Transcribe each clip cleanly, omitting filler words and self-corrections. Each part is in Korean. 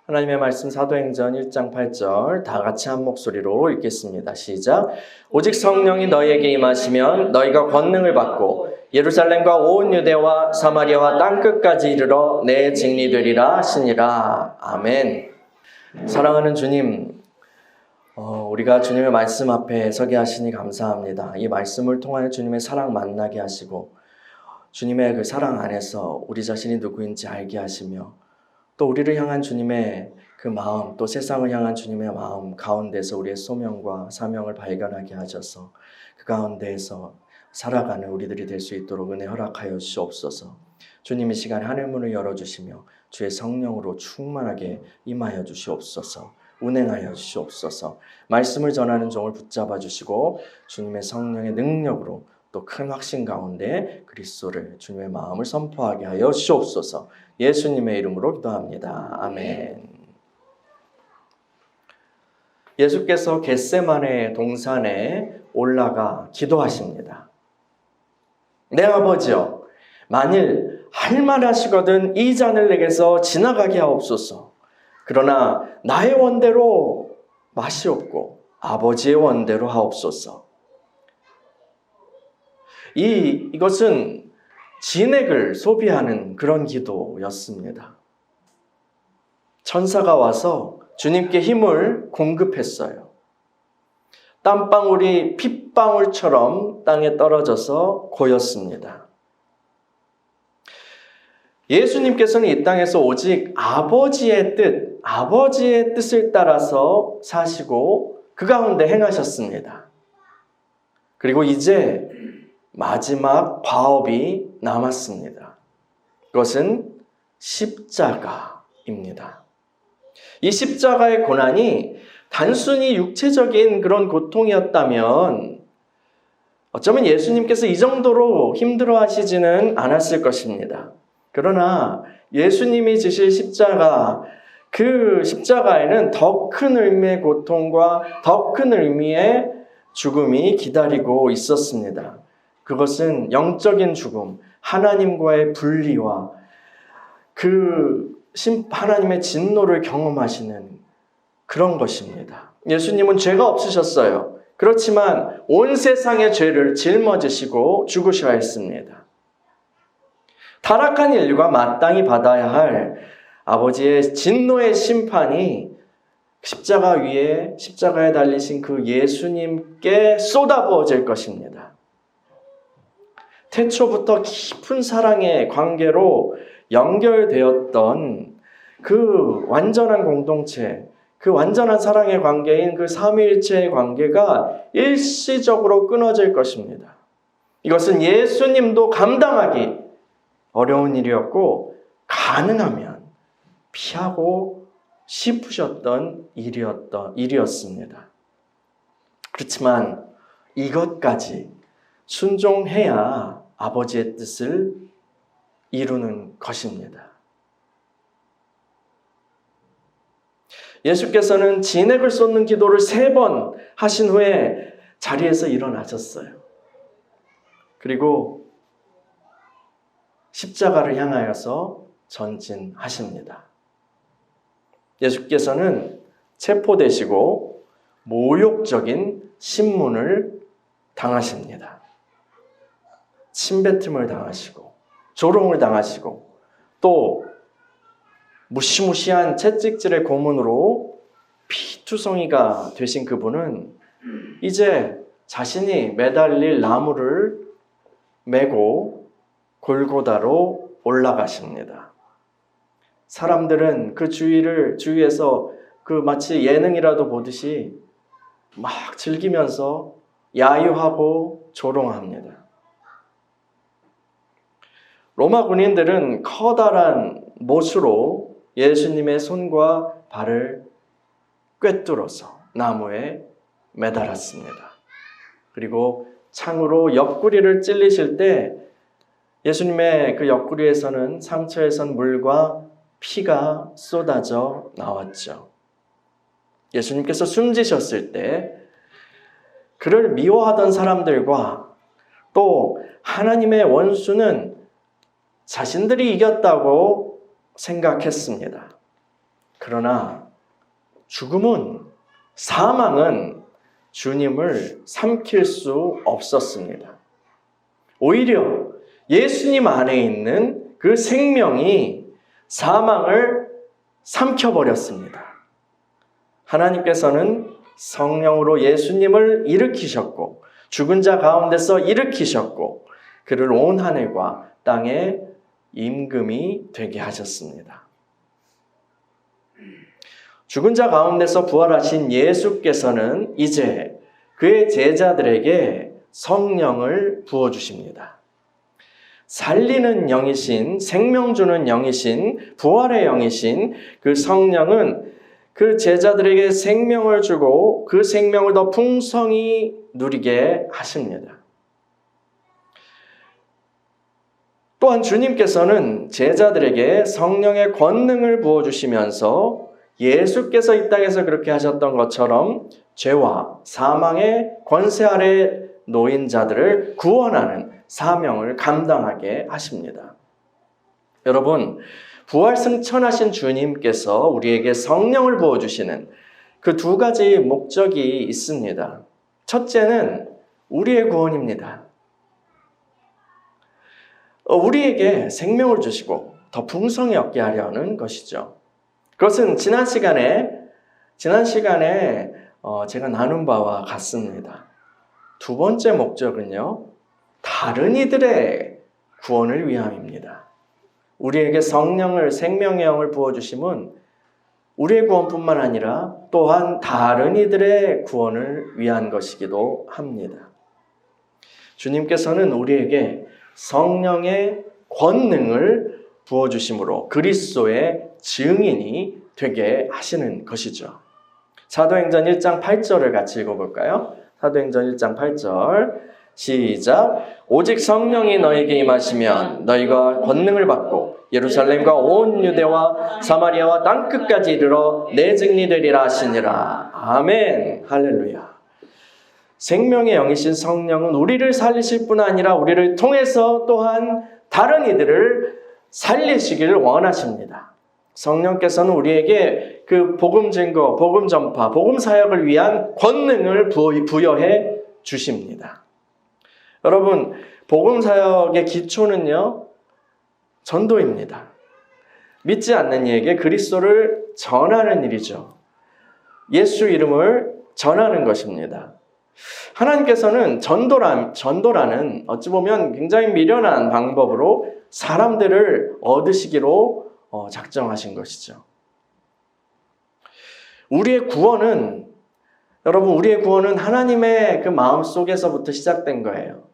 하나님의 말씀 사도행전 1장 8절 다 같이 한 목소리로 읽겠습니다. 시작. 오직 성령이 너희에게 임하시면 너희가 권능을 받고 예루살렘과 온 유대와 사마리아와 땅끝까지 이르러 내 증인이 되리라 하시니라. 아멘. 사랑하는 주님, 우리가 주님의 말씀 앞에 서게 하시니 감사합니다. 이 말씀을 통하여 주님의 사랑 만나게 하시고 주님의 그 사랑 안에서 우리 자신이 누구인지 알게 하시며 또 우리를 향한 주님의 그 마음, 또 세상을 향한 주님의 마음 가운데서 우리의 소명과 사명을 발견하게 하셔서 그 가운데에서 살아가는 우리들이 될 수 있도록 은혜 허락하여 주시옵소서. 주님 이 시간에 하늘문을 열어주시며 주의 성령으로 충만하게 임하여 주시옵소서. 운행하여 주시옵소서. 말씀을 전하는 종을 붙잡아 주시고 주님의 성령의 능력으로 또 큰 확신 가운데 그리스도를 주님의 마음을 선포하게 하여 주시옵소서. 예수님의 이름으로 기도합니다. 아멘. 예수께서 겟세마네 동산에 올라가 기도하십니다. 내 아버지여, 만일 할만하시거든 이 잔을 내게서 지나가게 하옵소서. 그러나 나의 원대로 마시옵고 아버지의 원대로 하옵소서. 이것은 진액을 소비하는 그런 기도였습니다. 천사가 와서 주님께 힘을 공급했어요. 땀방울이 핏방울처럼 땅에 떨어져서 고였습니다. 예수님께서는 이 땅에서 오직 아버지의 뜻을 따라서 사시고 그 가운데 행하셨습니다. 그리고 이제 마지막 과업이 남았습니다. 그것은 십자가입니다. 이 십자가의 고난이 단순히 육체적인 그런 고통이었다면 어쩌면 예수님께서 이 정도로 힘들어하시지는 않았을 것입니다. 그러나 예수님이 지실 십자가, 그 십자가에는 더 큰 의미의 고통과 더 큰 의미의 죽음이 기다리고 있었습니다. 그것은 영적인 죽음, 하나님과의 분리와 하나님의 진노를 경험하시는 그런 것입니다. 예수님은 죄가 없으셨어요. 그렇지만 온 세상의 죄를 짊어지시고 죽으셔야 했습니다. 타락한 인류가 마땅히 받아야 할 아버지의 진노의 심판이 십자가에 달리신 그 예수님께 쏟아부어질 것입니다. 태초부터 깊은 사랑의 관계로 연결되었던 그 완전한 공동체, 그 완전한 사랑의 관계인 그 삼위일체의 관계가 일시적으로 끊어질 것입니다. 이것은 예수님도 감당하기 어려운 일이었고 가능하면 피하고 싶으셨던 일이었습니다. 그렇지만 이것까지 순종해야 아버지의 뜻을 이루는 것입니다. 예수께서는 진액을 쏟는 기도를 3번 하신 후에 자리에서 일어나셨어요. 그리고 십자가를 향하여서 전진하십니다. 예수께서는 체포되시고 모욕적인 신문을 당하십니다. 침뱉음을 당하시고 조롱을 당하시고 또 무시무시한 채찍질의 고문으로 피투성이가 되신 그분은 이제 자신이 매달릴 나무를 메고 골고다로 올라가십니다. 사람들은 그 주위에서 그 마치 예능이라도 보듯이 막 즐기면서 야유하고 조롱합니다. 로마 군인들은 커다란 못으로 예수님의 손과 발을 꿰뚫어서 나무에 매달았습니다. 그리고 창으로 옆구리를 찔리실 때 예수님의 그 옆구리에서는 상처에선 물과 피가 쏟아져 나왔죠. 예수님께서 숨지셨을 때 그를 미워하던 사람들과 또 하나님의 원수는 자신들이 이겼다고 생각했습니다. 그러나 죽음은, 사망은 주님을 삼킬 수 없었습니다. 오히려 예수님 안에 있는 그 생명이 사망을 삼켜버렸습니다. 하나님께서는 성령으로 예수님을 일으키셨고 죽은 자 가운데서 일으키셨고 그를 온 하늘과 땅에 임금이 되게 하셨습니다. 죽은 자 가운데서 부활하신 예수께서는 이제 그의 제자들에게 성령을 부어주십니다. 살리는 영이신, 생명 주는 영이신, 부활의 영이신 그 성령은 그 제자들에게 생명을 주고 그 생명을 더 풍성히 누리게 하십니다. 또한 주님께서는 제자들에게 성령의 권능을 부어주시면서 예수께서 이 땅에서 그렇게 하셨던 것처럼 죄와 사망의 권세 아래 놓인 자들을 구원하는 사명을 감당하게 하십니다. 여러분, 부활승천하신 주님께서 우리에게 성령을 부어주시는 그 두 가지 목적이 있습니다. 첫째는 우리의 구원입니다. 우리에게 생명을 주시고 더 풍성히 얻게 하려는 것이죠. 그것은 지난 시간에 제가 나눈 바와 같습니다. 두 번째 목적은요, 다른 이들의 구원을 위함입니다. 우리에게 성령을, 생명의 영을 부어주심은 우리의 구원뿐만 아니라 또한 다른 이들의 구원을 위한 것이기도 합니다. 주님께서는 우리에게 성령의 권능을 부어주심으로 그리스도의 증인이 되게 하시는 것이죠. 사도행전 1장 8절을 같이 읽어볼까요? 사도행전 1장 8절 시작. 오직 성령이 너에게 임하시면 너희가 권능을 받고 예루살렘과 온 유대와 사마리아와 땅끝까지 이르러 내 증인이 되리라 하시니라. 아멘. 할렐루야. 생명의 영이신 성령은 우리를 살리실 뿐 아니라 우리를 통해서 또한 다른 이들을 살리시기를 원하십니다. 성령께서는 우리에게 그 복음 증거, 복음 전파, 복음 사역을 위한 권능을 부여해 주십니다. 여러분, 복음 사역의 기초는요, 전도입니다. 믿지 않는 이에게 그리스도를 전하는 일이죠. 예수 이름을 전하는 것입니다. 하나님께서는 전도라는 어찌 보면 굉장히 미련한 방법으로 사람들을 얻으시기로 작정하신 것이죠. 우리의 구원은 하나님의 그 마음 속에서부터 시작된 거예요.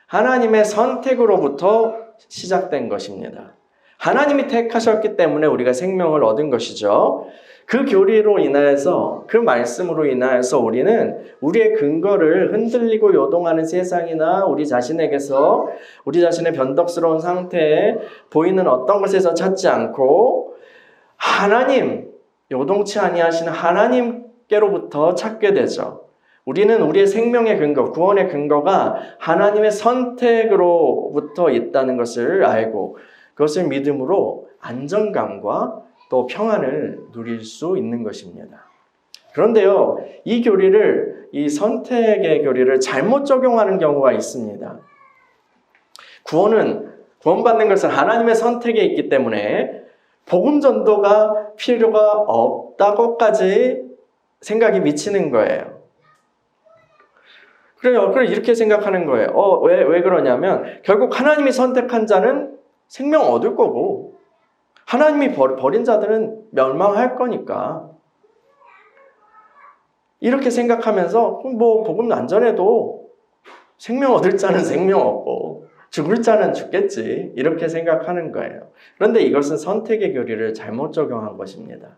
하나님의 선택으로부터 시작된 것입니다. 하나님이 택하셨기 때문에 우리가 생명을 얻은 것이죠. 그 교리로 인하여서, 그 말씀으로 인하여서 우리는 우리의 근거를 흔들리고 요동하는 세상이나 우리 자신에게서, 우리 자신의 변덕스러운 상태에 보이는 어떤 것에서 찾지 않고 하나님, 요동치 아니하시는 하나님께로부터 찾게 되죠. 우리는 우리의 생명의 근거, 구원의 근거가 하나님의 선택으로부터 있다는 것을 알고 그것을 믿음으로 안정감과 또 평안을 누릴 수 있는 것입니다. 그런데요, 이 선택의 교리를 잘못 적용하는 경우가 있습니다. 구원받는 것은 하나님의 선택에 있기 때문에 복음 전도가 필요가 없다고까지 생각이 미치는 거예요. 그래요. 이렇게 생각하는 거예요. 왜 그러냐면 결국 하나님이 선택한 자는 생명 얻을 거고 하나님이 버린 자들은 멸망할 거니까 이렇게 생각하면서 복음 안 전해도 생명 얻을 자는 생명 얻고 죽을 자는 죽겠지 이렇게 생각하는 거예요. 그런데 이것은 선택의 교리를 잘못 적용한 것입니다.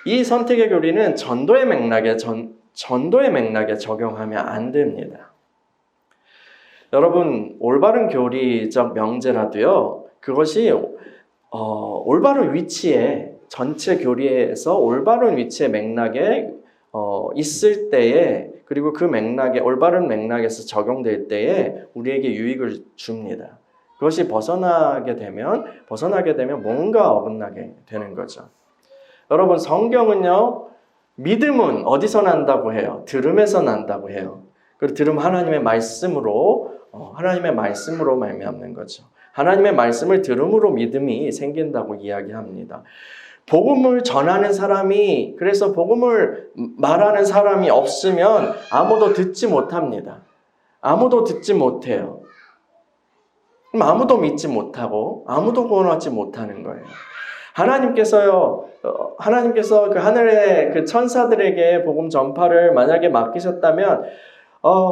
이 선택의 교리는 전도의 맥락에 적용하면 안 됩니다. 여러분, 올바른 교리적 명제라도요, 그것이 올바른 위치에, 전체 교리에서 올바른 위치의 맥락에 있을 때에, 그리고 그 맥락에, 올바른 맥락에서 적용될 때에 우리에게 유익을 줍니다. 그것이 벗어나게 되면 뭔가 어긋나게 되는 거죠. 여러분, 성경은요, 믿음은 어디서 난다고 해요? 들음에서 난다고 해요. 그리고 들음 하나님의 말씀으로 말미암는 거죠. 하나님의 말씀을 들음으로 믿음이 생긴다고 이야기합니다. 복음을 전하는 사람이, 그래서 복음을 말하는 사람이 없으면 아무도 듣지 못합니다. 아무도 듣지 못해요. 그럼 아무도 믿지 못하고 아무도 구원받지 못하는 거예요. 하나님께서 그 하늘의 그 천사들에게 복음 전파를 만약에 맡기셨다면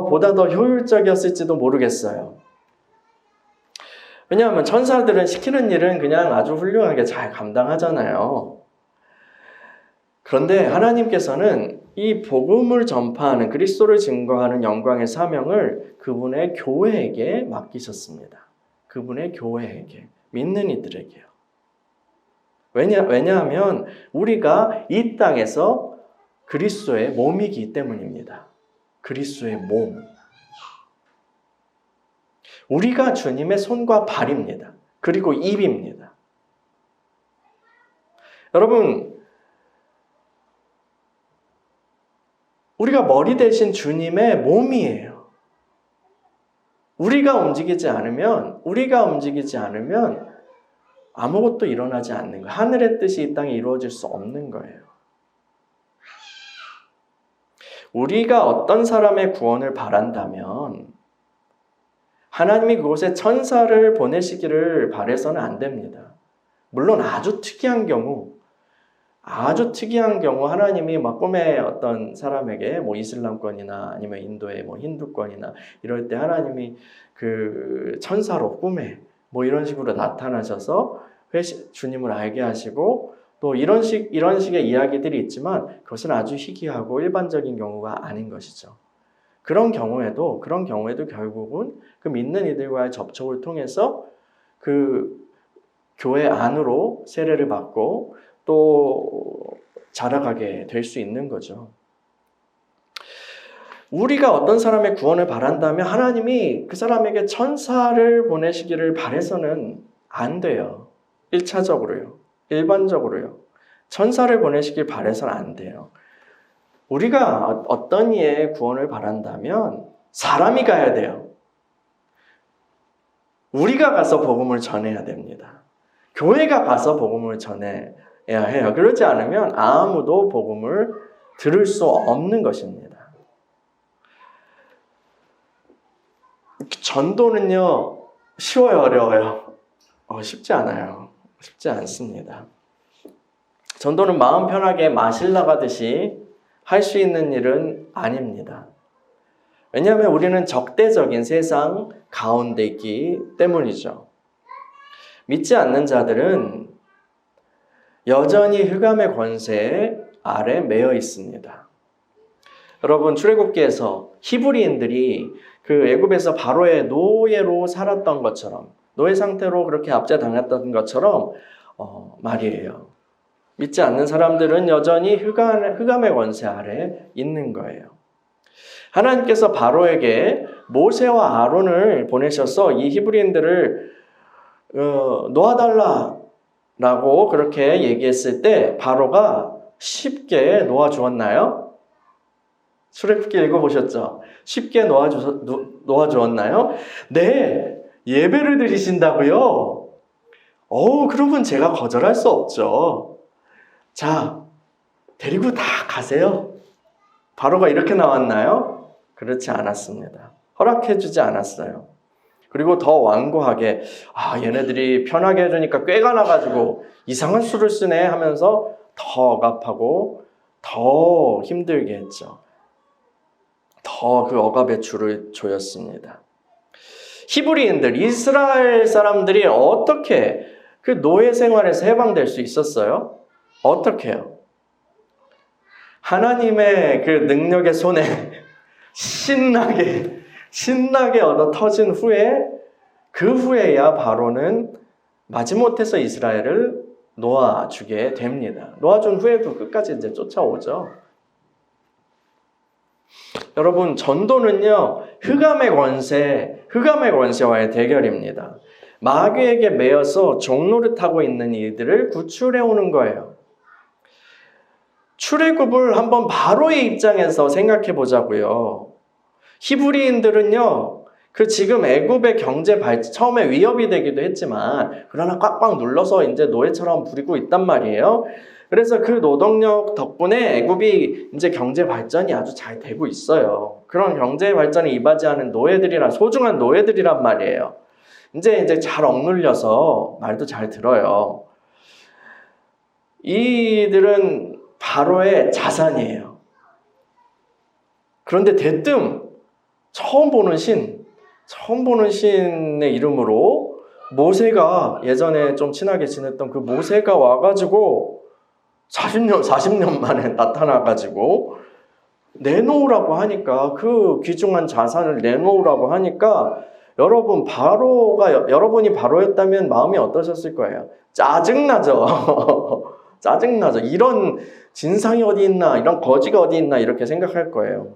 보다 더 효율적이었을지도 모르겠어요. 왜냐하면 천사들은 시키는 일은 그냥 아주 훌륭하게 잘 감당하잖아요. 그런데 하나님께서는 이 복음을 전파하는, 그리스도를 증거하는 영광의 사명을 그분의 교회에게 맡기셨습니다. 그분의 교회에게, 믿는 이들에게요. 왜냐하면 우리가 이 땅에서 그리스도의 몸이기 때문입니다. 그리스도의 몸. 우리가 주님의 손과 발입니다. 그리고 입입니다. 여러분, 우리가 머리 대신 주님의 몸이에요. 우리가 움직이지 않으면 아무것도 일어나지 않는 거예요. 하늘의 뜻이 이 땅에 이루어질 수 없는 거예요. 우리가 어떤 사람의 구원을 바란다면 하나님이 그곳에 천사를 보내시기를 바라서는 안 됩니다. 물론 아주 특이한 경우 하나님이 막 꿈에 어떤 사람에게 이슬람권이나 아니면 인도의 힌두권이나 이럴 때 하나님이 그 천사로 꿈에 이런 식으로 나타나셔서 주님을 알게 하시고 또 이런 식의 이야기들이 있지만 그것은 아주 희귀하고 일반적인 경우가 아닌 것이죠. 그런 경우에도 결국은 그 믿는 이들과의 접촉을 통해서 그 교회 안으로 세례를 받고 또 자라가게 될 수 있는 거죠. 우리가 어떤 사람의 구원을 바란다면 하나님이 그 사람에게 천사를 보내시기를 바라서는 안 돼요. 1차적으로요. 일반적으로요. 천사를 보내시길 바라서는 안 돼요. 우리가 어떤 이의 구원을 바란다면 사람이 가야 돼요. 우리가 가서 복음을 전해야 됩니다. 교회가 가서 복음을 전해야 해요. 그러지 않으면 아무도 복음을 들을 수 없는 것입니다. 전도는요, 쉬워요, 어려워요? 쉽지 않아요. 쉽지 않습니다. 전도는 마음 편하게 마실 나가듯이 할 수 있는 일은 아닙니다. 왜냐하면 우리는 적대적인 세상 가운데 있기 때문이죠. 믿지 않는 자들은 여전히 흑암의 권세 아래 매여 있습니다. 여러분, 출애굽기에서 히브리인들이 그 애굽에서 바로의 노예로 살았던 것처럼, 노예 상태로 그렇게 압제당했던 것처럼 말이에요. 믿지 않는 사람들은 여전히 흑암의 권세 아래 있는 거예요. 하나님께서 바로에게 모세와 아론을 보내셔서 이 히브리인들을 놓아달라라고 그렇게 얘기했을 때 바로가 쉽게 놓아주었나요? 출애굽기 읽어보셨죠? 쉽게 놓아주었나요? 네, 예배를 드리신다고요? 그러면 제가 거절할 수 없죠. 자, 데리고 다 가세요. 바로가 이렇게 나왔나요? 그렇지 않았습니다. 허락해주지 않았어요. 그리고 더 완고하게 얘네들이 편하게 해주니까 꾀가 나가지고 이상한 수를 쓰네 하면서 더 억압하고 더 힘들게 했죠. 더 그 억압의 줄을 조였습니다. 히브리인들, 이스라엘 사람들이 어떻게 그 노예 생활에서 해방될 수 있었어요? 어떻게 해요? 하나님의 그 능력의 손에 신나게 얻어 터진 후에 그 후에야 바로는 마지못해서 이스라엘을 놓아주게 됩니다. 놓아준 후에도 끝까지 이제 쫓아오죠. 여러분, 전도는요, 흑암의 권세와의 대결입니다. 마귀에게 매여서 종노릇하고 있는 이들을 구출해 오는 거예요. 출애굽을 한번 바로의 입장에서 생각해 보자고요. 히브리인들은요, 그 지금 애굽의 처음에 위협이 되기도 했지만, 그러나 꽉꽉 눌러서 이제 노예처럼 부리고 있단 말이에요. 그래서 그 노동력 덕분에 애굽이 이제 경제 발전이 아주 잘 되고 있어요. 그런 경제 발전에 이바지하는 소중한 노예들이란 말이에요. 이제 잘 억눌려서 말도 잘 들어요. 이들은 바로의 자산이에요. 그런데 대뜸 처음 보는 신의 이름으로 모세가 예전에 좀 친하게 지냈던 그 모세가 와가지고 40년 만에 나타나가지고 내놓으라고 하니까, 그 귀중한 자산을 내놓으라고 하니까 여러분이 바로였다면 마음이 어떠셨을 거예요? 짜증나죠. 짜증나죠. 이런 진상이 어디 있나, 이런 거지가 어디 있나 이렇게 생각할 거예요.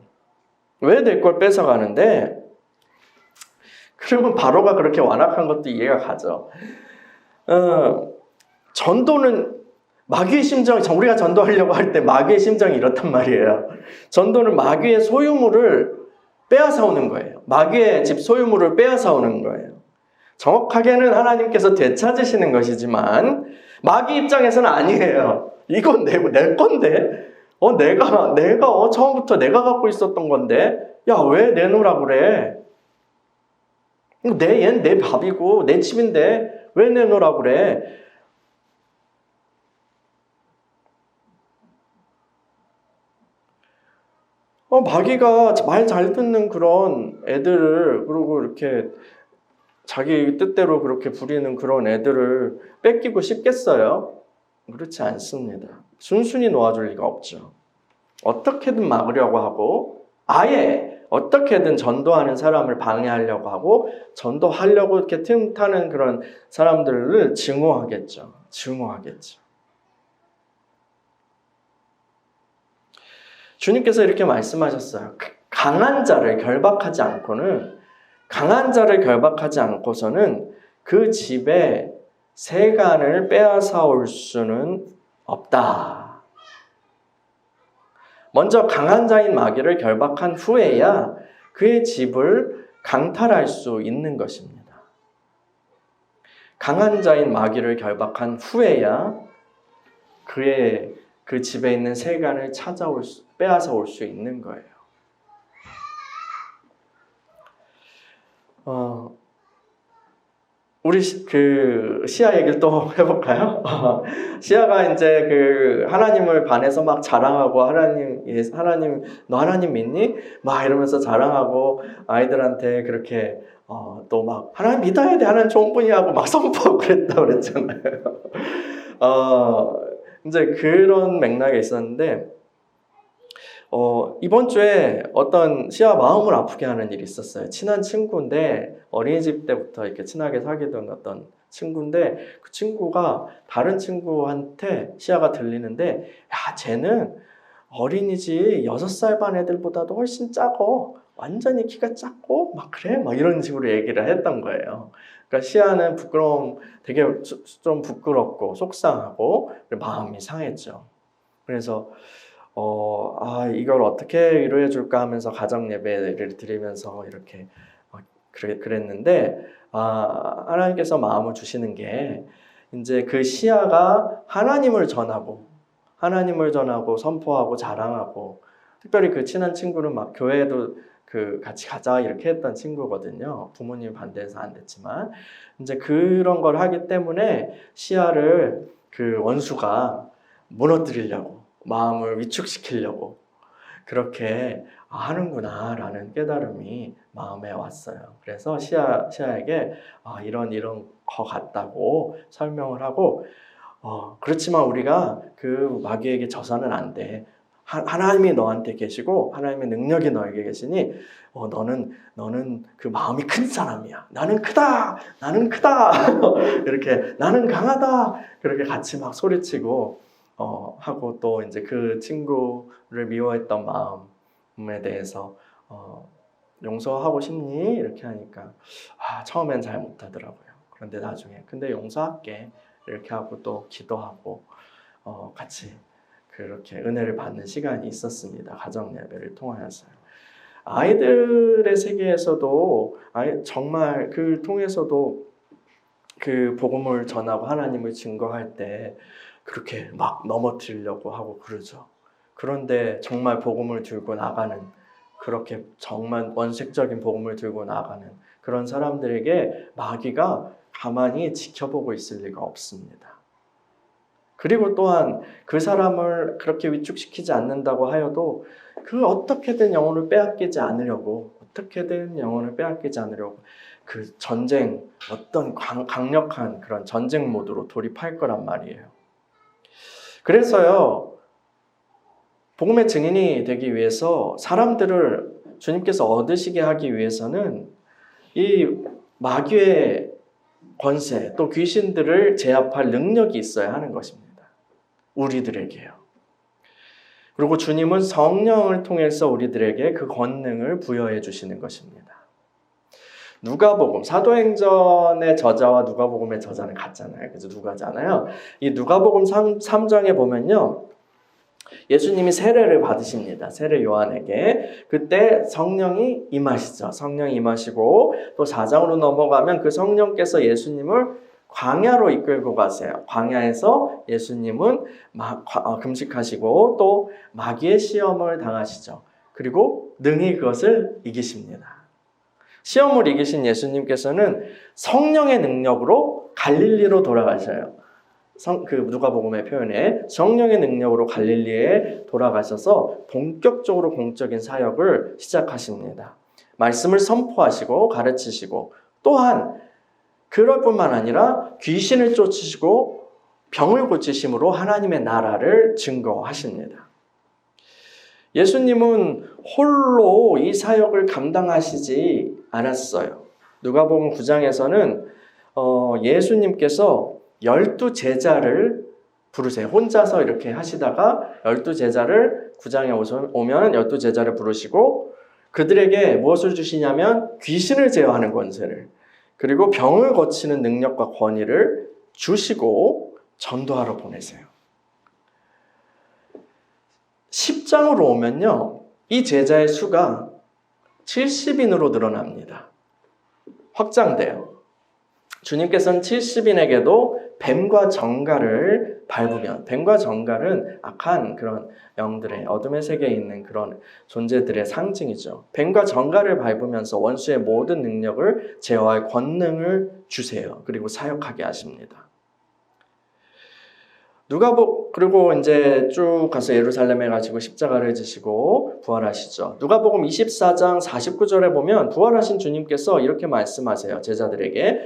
왜 내 걸 뺏어가는데? 그러면 바로가 그렇게 완악한 것도 이해가 가죠. 전도는 마귀의 심정, 우리가 전도하려고 할 때 마귀의 심정이 이렇단 말이에요. 전도는 마귀의 소유물을 빼앗아 오는 거예요. 마귀의 집 소유물을 빼앗아 오는 거예요. 정확하게는 하나님께서 되찾으시는 것이지만 마귀 입장에서는 아니에요. 이건 내 건데, 내가 처음부터 내가 갖고 있었던 건데, 야, 왜 내놓으라 그래? 얘는 내 밥이고 내 집인데 왜 내놓으라 그래? 마귀가 말 잘 듣는 그런 애들을, 그리고 이렇게 자기 뜻대로 그렇게 부리는 그런 애들을 뺏기고 싶겠어요? 그렇지 않습니다. 순순히 놓아줄 리가 없죠. 어떻게든 막으려고 하고, 아예 어떻게든 전도하는 사람을 방해하려고 하고, 전도하려고 이렇게 틈타는 그런 사람들을 증오하겠죠. 주님께서 이렇게 말씀하셨어요. 강한 자를 결박하지 않고서는 그 집에 세간을 빼앗아 올 수는 없다. 먼저 강한 자인 마귀를 결박한 후에야 그의 집을 강탈할 수 있는 것입니다. 강한 자인 마귀를 결박한 후에야 그 집에 있는 세간을 빼앗아 올 수 있는 거예요. 우리 시아 얘기를 또 해볼까요? 시아가 이제 하나님을 반해서 막 자랑하고, 하나님, 너 하나님 믿니? 막 이러면서 자랑하고, 아이들한테 그렇게, 또 막, 하나님 믿어야 돼, 하나님 좋은 분이야 하고 막 선포하고 그랬다고 그랬잖아요. 이제 그런 맥락에 있었는데, 이번 주에 어떤 시아 마음을 아프게 하는 일이 있었어요. 친한 친구인데, 어린이집 때부터 이렇게 친하게 사귀던 어떤 친구인데, 그 친구가 다른 친구한테 시아가 들리는데, 야, 쟤는 어린이집 6살 반 애들보다도 훨씬 작고, 완전히 키가 작고, 막 그래? 막 이런 식으로 얘기를 했던 거예요. 그러니까 시아는 되게 좀 부끄럽고, 속상하고, 마음이 상했죠. 그래서, 이걸 어떻게 위로해 줄까 하면서 가정 예배를 드리면서 이렇게 그랬는데, 하나님께서 마음을 주시는 게, 이제 그 시아가 하나님을 전하고 선포하고 자랑하고, 특별히 그 친한 친구는 막 교회도 같이 가자 이렇게 했던 친구거든요. 부모님 반대해서 안 됐지만, 이제 그런 걸 하기 때문에 시아를 그 원수가 무너뜨리려고, 마음을 위축시키려고 그렇게 하는구나라는 깨달음이 마음에 왔어요. 그래서 시아에게 이런 거 같다고 설명을 하고, 그렇지만 우리가 그 마귀에게 져서는 안 돼. 하나님이 너한테 계시고 하나님의 능력이 너에게 계시니 너는 그 마음이 큰 사람이야. 나는 크다. 이렇게 나는 강하다. 그렇게 같이 막 소리치고 하고, 또 이제 그 친구를 미워했던 마음에 대해서 용서하고 싶니? 이렇게 하니까 처음엔 잘 못하더라고요. 그런데 나중에 근데 용서할게 이렇게 하고 또 기도하고 같이 그렇게 은혜를 받는 시간이 있었습니다. 가정 예배를 통하여서요. 아이들의 세계에서도 정말 그 통해서도 그 복음을 전하고 하나님을 증거할 때 그렇게 막 넘어뜨리려고 하고 그러죠. 그런데 정말 복음을 들고 나가는, 그렇게 정말 원색적인 복음을 들고 나가는 그런 사람들에게 마귀가 가만히 지켜보고 있을 리가 없습니다. 그리고 또한 그 사람을 그렇게 위축시키지 않는다고 하여도 그 어떻게든 영혼을 빼앗기지 않으려고 그 전쟁, 어떤 강력한 그런 전쟁 모드로 돌입할 거란 말이에요. 그래서요, 복음의 증인이 되기 위해서 사람들을 주님께서 얻으시게 하기 위해서는 이 마귀의 권세, 또 귀신들을 제압할 능력이 있어야 하는 것입니다. 우리들에게요. 그리고 주님은 성령을 통해서 우리들에게 그 권능을 부여해 주시는 것입니다. 누가복음, 사도행전의 저자와 누가복음의 저자는 같잖아요. 그래서 누가잖아요. 이 누가복음 3장에 보면요, 예수님이 세례를 받으십니다. 세례 요한에게. 그때 성령이 임하시죠. 성령이 임하시고 또 4장으로 넘어가면 그 성령께서 예수님을 광야로 이끌고 가세요. 광야에서 예수님은 금식하시고 또 마귀의 시험을 당하시죠. 그리고 능히 그것을 이기십니다. 시험을 이기신 예수님께서는 성령의 능력으로 갈릴리로 돌아가셔요. 그 누가복음의 표현에 성령의 능력으로 갈릴리에 돌아가셔서 본격적으로 공적인 사역을 시작하십니다. 말씀을 선포하시고 가르치시고 또한 그럴 뿐만 아니라 귀신을 쫓으시고 병을 고치심으로 하나님의 나라를 증거하십니다. 예수님은 홀로 이 사역을 감당하시지 않았어요. 누가복음 9장에서는 예수님께서 12제자를 부르세요. 혼자서 이렇게 하시다가 12제자를 9장에 오면 12제자를 부르시고 그들에게 무엇을 주시냐면 귀신을 제어하는 권세를, 그리고 병을 고치는 능력과 권위를 주시고 전도하러 보내세요. 10장으로 오면요, 이 제자의 수가 70인으로 늘어납니다. 확장돼요. 주님께서는 70인에게도 뱀과 정갈을 밟으면, 뱀과 정갈은 악한 그런 영들의 어둠의 세계에 있는 그런 존재들의 상징이죠. 뱀과 정갈을 밟으면서 원수의 모든 능력을 제어할 권능을 주세요. 그리고 사역하게 하십니다. 그리고 이제 쭉 가서 예루살렘에 가시고 십자가를 지시고 부활하시죠. 누가복음 24장 49절에 보면 부활하신 주님께서 이렇게 말씀하세요. 제자들에게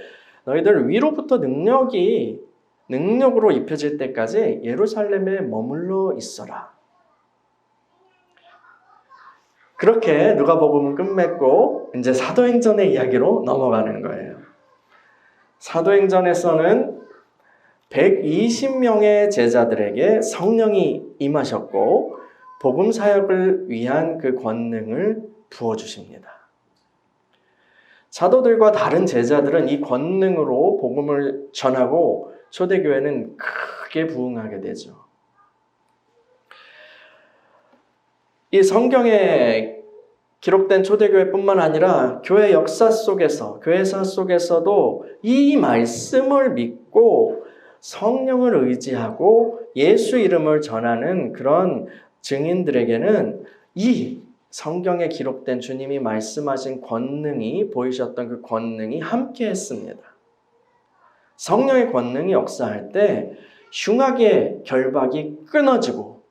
너희들 위로부터 능력으로 입혀질 때까지 예루살렘에 머물러 있어라. 그렇게 누가복음은 끝맺고 이제 사도행전의 이야기로 넘어가는 거예요. 사도행전에서는 120명의 제자들에게 성령이 임하셨고 복음 사역을 위한 그 권능을 부어주십니다. 사도들과 다른 제자들은 이 권능으로 복음을 전하고 초대교회는 크게 부흥하게 되죠. 이 성경에 기록된 초대교회뿐만 아니라 교회 역사 속에서도 이 말씀을 믿고 성령을 의지하고 예수 이름을 전하는 그런 증인들에게는 이 성경에 기록된 주님이 말씀하신 권능이, 보이셨던 그 권능이 함께 했습니다. 성령의 권능이 역사할 때 흉악의 결박이 끊어지고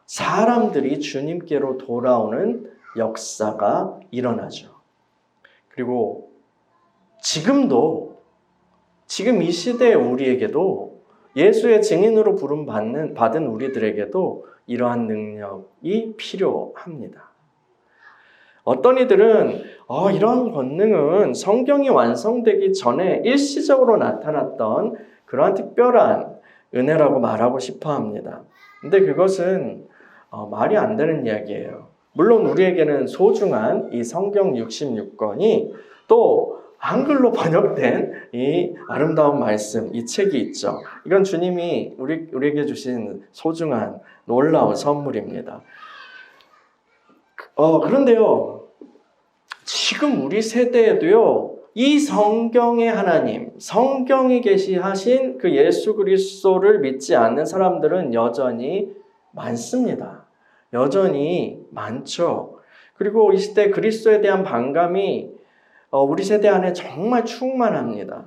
사람들이 주님께로 돌아오는 역사가 일어나죠. 그리고 지금 이 시대의 우리에게도, 예수의 증인으로 받은 우리들에게도 이러한 능력이 필요합니다. 어떤 이들은 이런 권능은 성경이 완성되기 전에 일시적으로 나타났던 그러한 특별한 은혜라고 말하고 싶어 합니다. 근데 그것은 말이 안 되는 이야기예요. 물론 우리에게는 소중한 이 성경 66권이 또 한글로 번역된 이 아름다운 말씀, 이 책이 있죠. 이건 주님이 우리에게 주신 소중한 놀라운 선물입니다. 그런데요, 지금 우리 세대에도요, 이 성경의 하나님, 성경이 계시하신 그 예수 그리스도를 믿지 않는 사람들은 여전히 많습니다. 여전히 많죠. 그리고 이 시대 그리스도에 대한 반감이 우리 세대 안에 정말 충만합니다.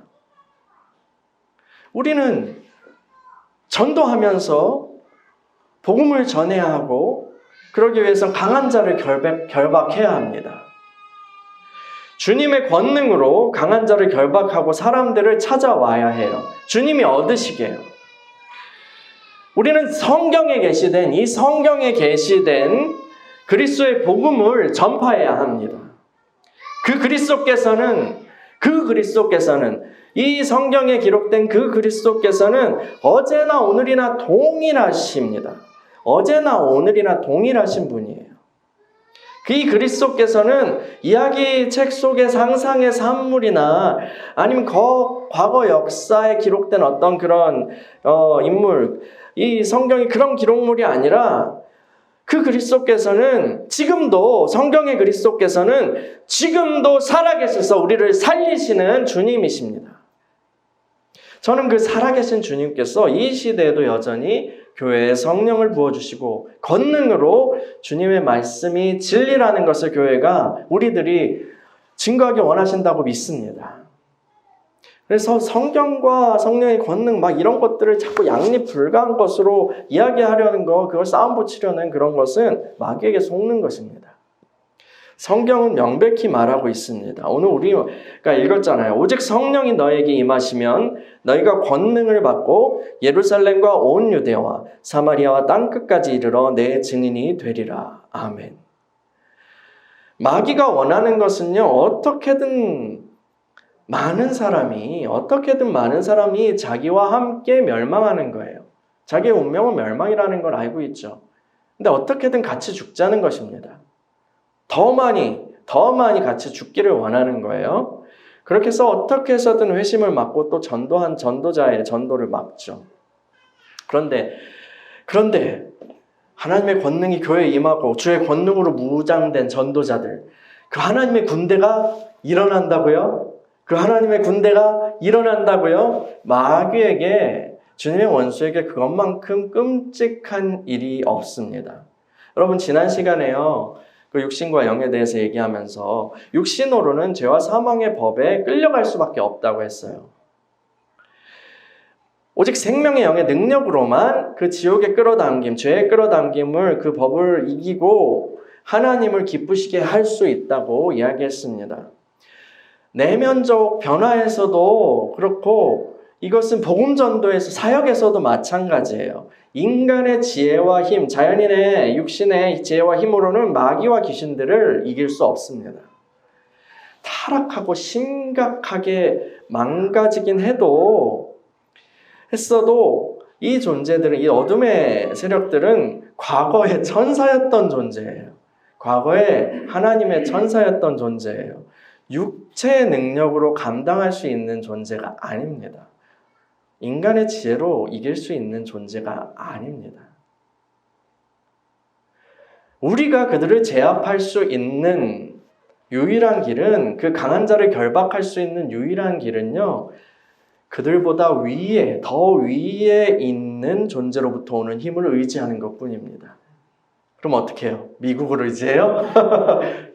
우리는 전도하면서 복음을 전해야 하고 그러기 위해서 강한 자를 결박해야 합니다. 주님의 권능으로 강한 자를 결박하고 사람들을 찾아와야 해요. 주님이 얻으시게요. 우리는 성경에 계시된 이 성경에 계시된 그리스도의 복음을 전파해야 합니다. 그 그리스도께서는 이 성경에 기록된 그 그리스도께서는 어제나 오늘이나 동일하십니다. 어제나 오늘이나 동일하신 분이에요. 그 그리스도께서는 이야기 책 속의 상상의 산물이나 아니면 과거 역사에 기록된 어떤 그런 인물, 이 성경이 그런 기록물이 아니라 그 그리스도께서는 지금도 성경의 그리스도께서는 지금도 살아계셔서 우리를 살리시는 주님이십니다. 저는 그 살아계신 주님께서 이 시대에도 여전히 교회에 성령을 부어주시고 권능으로 주님의 말씀이 진리라는 것을 교회가 우리들이 증거하기 원하신다고 믿습니다. 그래서 성경과 성령의 권능 이런 것들을 자꾸 양립불가한 것으로 이야기하려는 거, 그걸 싸움 붙이려는 그런 것은 마귀에게 속는 것입니다. 성경은 명백히 말하고 있습니다. 오늘 우리가 읽었잖아요. 오직 성령이 너에게 임하시면 너희가 권능을 받고 예루살렘과 온 유대와 사마리아와 땅끝까지 이르러 내 증인이 되리라. 아멘. 마귀가 원하는 것은요, 어떻게든 많은 사람이 자기와 함께 멸망하는 거예요. 자기의 운명은 멸망이라는 걸 알고 있죠. 근데 어떻게든 같이 죽자는 것입니다. 더 많이 같이 죽기를 원하는 거예요. 그렇게 해서 어떻게 해서든 회심을 막고 또 전도한 전도자의 전도를 막죠. 그런데 하나님의 권능이 교회에 임하고 주의 권능으로 무장된 전도자들, 그 하나님의 군대가 일어난다고요? 마귀에게, 주님의 원수에게 그것만큼 끔찍한 일이 없습니다. 여러분, 지난 시간에요, 그 육신과 영에 대해서 얘기하면서 육신으로는 죄와 사망의 법에 끌려갈 수밖에 없다고 했어요. 오직 생명의 영의 능력으로만 그 지옥에 끌어당김, 죄에 끌어당김을, 그 법을 이기고 하나님을 기쁘시게 할 수 있다고 이야기했습니다. 내면적 변화에서도 그렇고 이것은 복음 전도에서 사역에서도 마찬가지예요. 인간의 지혜와 힘, 자연인의 육신의 지혜와 힘으로는 마귀와 귀신들을 이길 수 없습니다. 타락하고 심각하게 망가지긴 했어도 이 존재들은, 이 어둠의 세력들은 과거에 천사였던 존재예요. 과거에 하나님의 천사였던 존재예요. 육체의 능력으로 감당할 수 있는 존재가 아닙니다. 인간의 지혜로 이길 수 있는 존재가 아닙니다. 우리가 그들을 제압할 수 있는 유일한 길은, 그 강한 자를 결박할 수 있는 유일한 길은요, 그들보다 더 위에 있는 존재로부터 오는 힘을 의지하는 것뿐입니다. 그럼 어떻게 해요? 미국을 의지해요?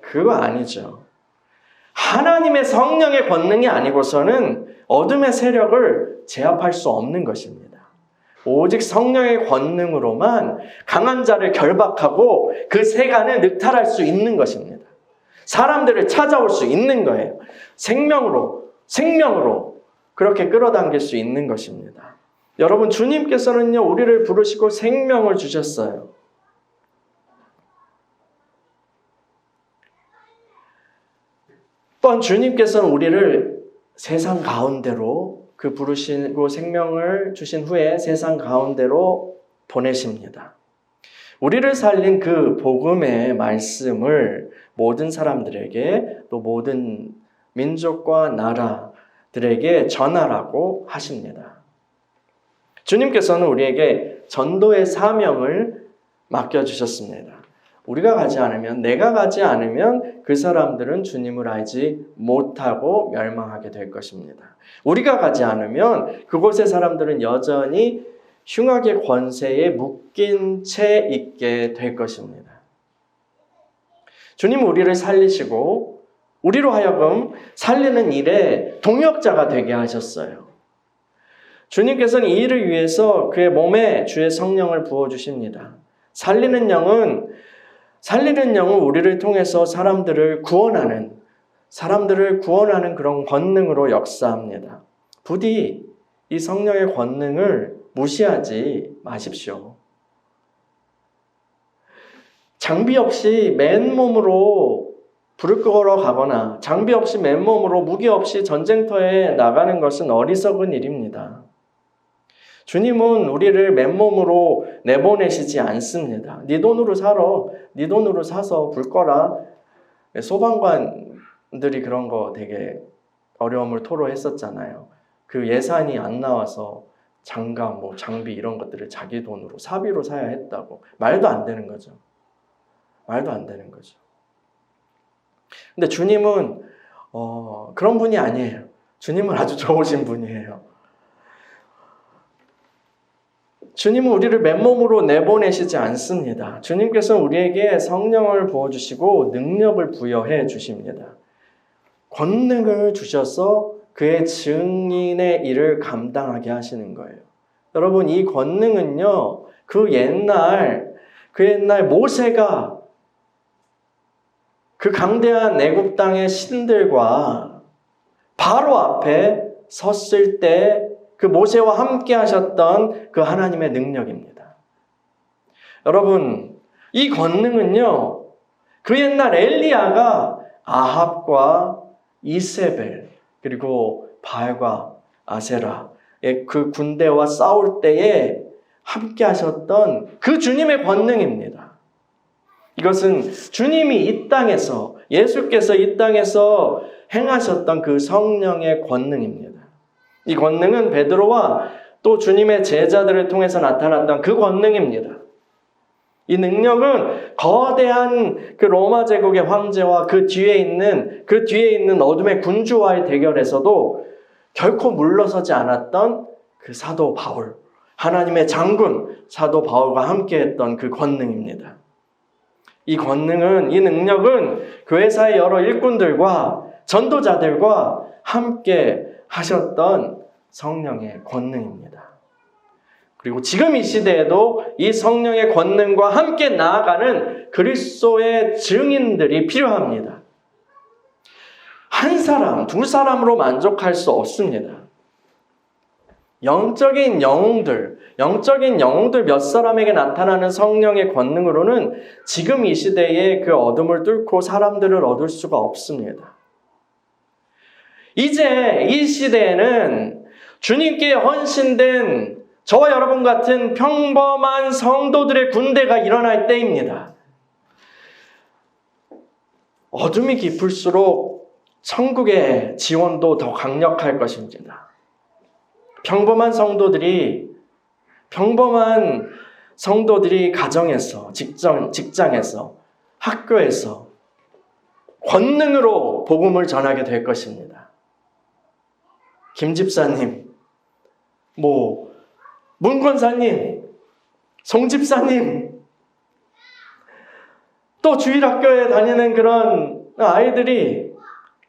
그거 아니죠. 하나님의 성령의 권능이 아니고서는 어둠의 세력을 제압할 수 없는 것입니다. 오직 성령의 권능으로만 강한 자를 결박하고 그 세간을 늑탈할 수 있는 것입니다. 사람들을 찾아올 수 있는 거예요. 생명으로 그렇게 끌어당길 수 있는 것입니다. 여러분, 주님께서는요, 우리를 부르시고 생명을 주셨어요. 또한 주님께서는 우리를 세상 가운데로, 그 부르시고 생명을 주신 후에 세상 가운데로 보내십니다. 우리를 살린 그 복음의 말씀을 모든 사람들에게, 또 모든 민족과 나라들에게 전하라고 하십니다. 주님께서는 우리에게 전도의 사명을 맡겨주셨습니다. 우리가 가지 않으면, 내가 가지 않으면 그 사람들은 주님을 알지 못하고 멸망하게 될 것입니다. 우리가 가지 않으면 그곳의 사람들은 여전히 흉악의 권세에 묶인 채 있게 될 것입니다. 주님은 우리를 살리시고 우리로 하여금 살리는 일에 동역자가 되게 하셨어요. 주님께서는 이 일을 위해서 그의 몸에 주의 성령을 부어주십니다. 살리는 영은 우리를 통해서 사람들을 구원하는 그런 권능으로 역사합니다. 부디 이 성령의 권능을 무시하지 마십시오. 장비 없이 맨몸으로 불을 끄러 가거나 장비 없이 맨몸으로 무기 없이 전쟁터에 나가는 것은 어리석은 일입니다. 주님은 우리를 맨몸으로 내보내시지 않습니다. 네 돈으로 사서 불 꺼라. 소방관들이 그런 거 되게 어려움을 토로했었잖아요. 그 예산이 안 나와서 장갑, 장비 이런 것들을 자기 돈으로 사비로 사야 했다고. 말도 안 되는 거죠. 근데 주님은 그런 분이 아니에요. 주님은 아주 좋으신 분이에요. 주님은 우리를 맨몸으로 내보내시지 않습니다. 주님께서는 우리에게 성령을 부어주시고 능력을 부여해 주십니다. 권능을 주셔서 그의 증인의 일을 감당하게 하시는 거예요. 여러분, 이 권능은요, 그 옛날 모세가 그 강대한 애굽 땅의 신들과 바로 앞에 섰을 때 그 모세와 함께 하셨던 그 하나님의 능력입니다. 여러분, 이 권능은요, 그 옛날 엘리야가 아합과 이세벨 그리고 바알과 아세라의 그 군대와 싸울 때에 함께 하셨던 그 주님의 권능입니다. 이것은 주님이 이 땅에서, 예수께서 이 땅에서 행하셨던 그 성령의 권능입니다. 이 권능은 베드로와 또 주님의 제자들을 통해서 나타났던 그 권능입니다. 이 능력은 거대한 그 로마 제국의 황제와 그 뒤에 있는 어둠의 군주와의 대결에서도 결코 물러서지 않았던 그 사도 바울, 하나님의 장군 사도 바울과 함께했던 그 권능입니다. 이 능력은 교회사의 여러 일꾼들과 전도자들과 함께 하셨던 성령의 권능입니다. 그리고 지금 이 시대에도 이 성령의 권능과 함께 나아가는 그리스도의 증인들이 필요합니다. 한 사람, 두 사람으로 만족할 수 없습니다. 영적인 영웅들 몇 사람에게 나타나는 성령의 권능으로는 지금 이 시대에 그 어둠을 뚫고 사람들을 얻을 수가 없습니다. 이제 이 시대에는 주님께 헌신된 저와 여러분 같은 평범한 성도들의 군대가 일어날 때입니다. 어둠이 깊을수록 천국의 지원도 더 강력할 것입니다. 평범한 성도들이 가정에서, 직장에서, 학교에서 권능으로 복음을 전하게 될 것입니다. 김 집사님, 문 권사님, 송 집사님, 또 주일학교에 다니는 그런 아이들이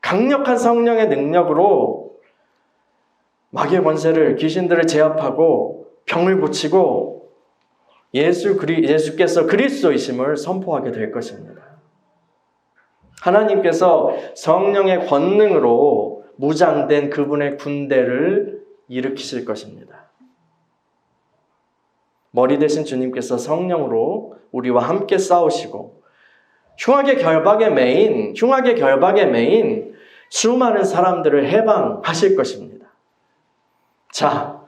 강력한 성령의 능력으로 마귀의 권세를, 귀신들을 제압하고 병을 고치고 예수께서 그리스도이심을 선포하게 될 것입니다. 하나님께서 성령의 권능으로 무장된 그분의 군대를 일으키실 것입니다. 머리 대신 주님께서 성령으로 우리와 함께 싸우시고 흉악의 결박에 매인 수많은 사람들을 해방하실 것입니다. 자,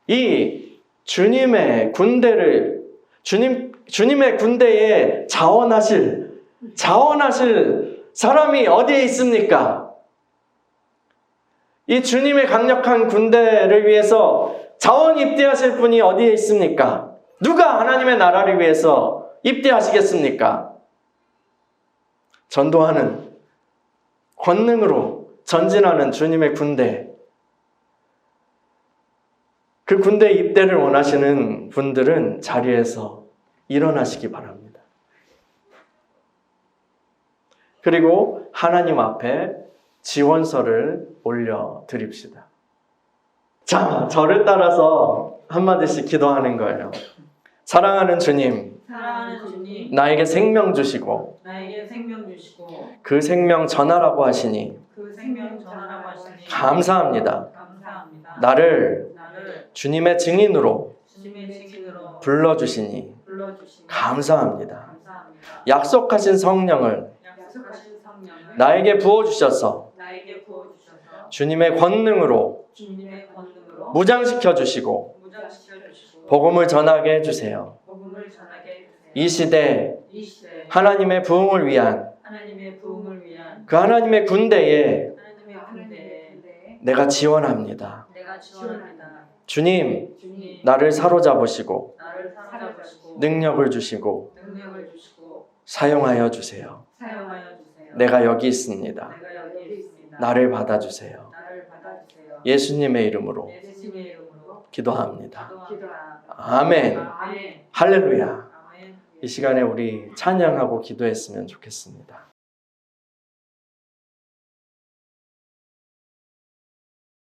이 주님의 군대에 자원하실 사람이 어디에 있습니까? 이 주님의 강력한 군대를 위해서 자원 입대하실 분이 어디에 있습니까? 누가 하나님의 나라를 위해서 입대하시겠습니까? 전도하는, 권능으로 전진하는 주님의 군대. 그 군대 입대를 원하시는 분들은 자리에서 일어나시기 바랍니다. 그리고 하나님 앞에 지원서를 올려드립시다. 자, 저를 따라서 한마디씩 기도하는 거예요. 사랑하는 주님, 나에게 생명 주시고 그 생명 전하라고 하시니 감사합니다. 나를 주님의 증인으로 불러주시니 감사합니다. 약속하신 성령을 나에게 부어주셔서 주님의 권능으로 무장시켜 주시고 복음을 전하게 해주세요. 이 시대 하나님의 부흥을 위한 그 하나님의 군대에 내가 지원합니다. 주님, 나를 사로잡으시고 능력을 주시고 사용하여 주세요. 내가 여기 있습니다. 나를 받아주세요. 예수님의 이름으로 기도합니다. 아멘. 할렐루야. 이 시간에 우리 찬양하고 기도했으면 좋겠습니다.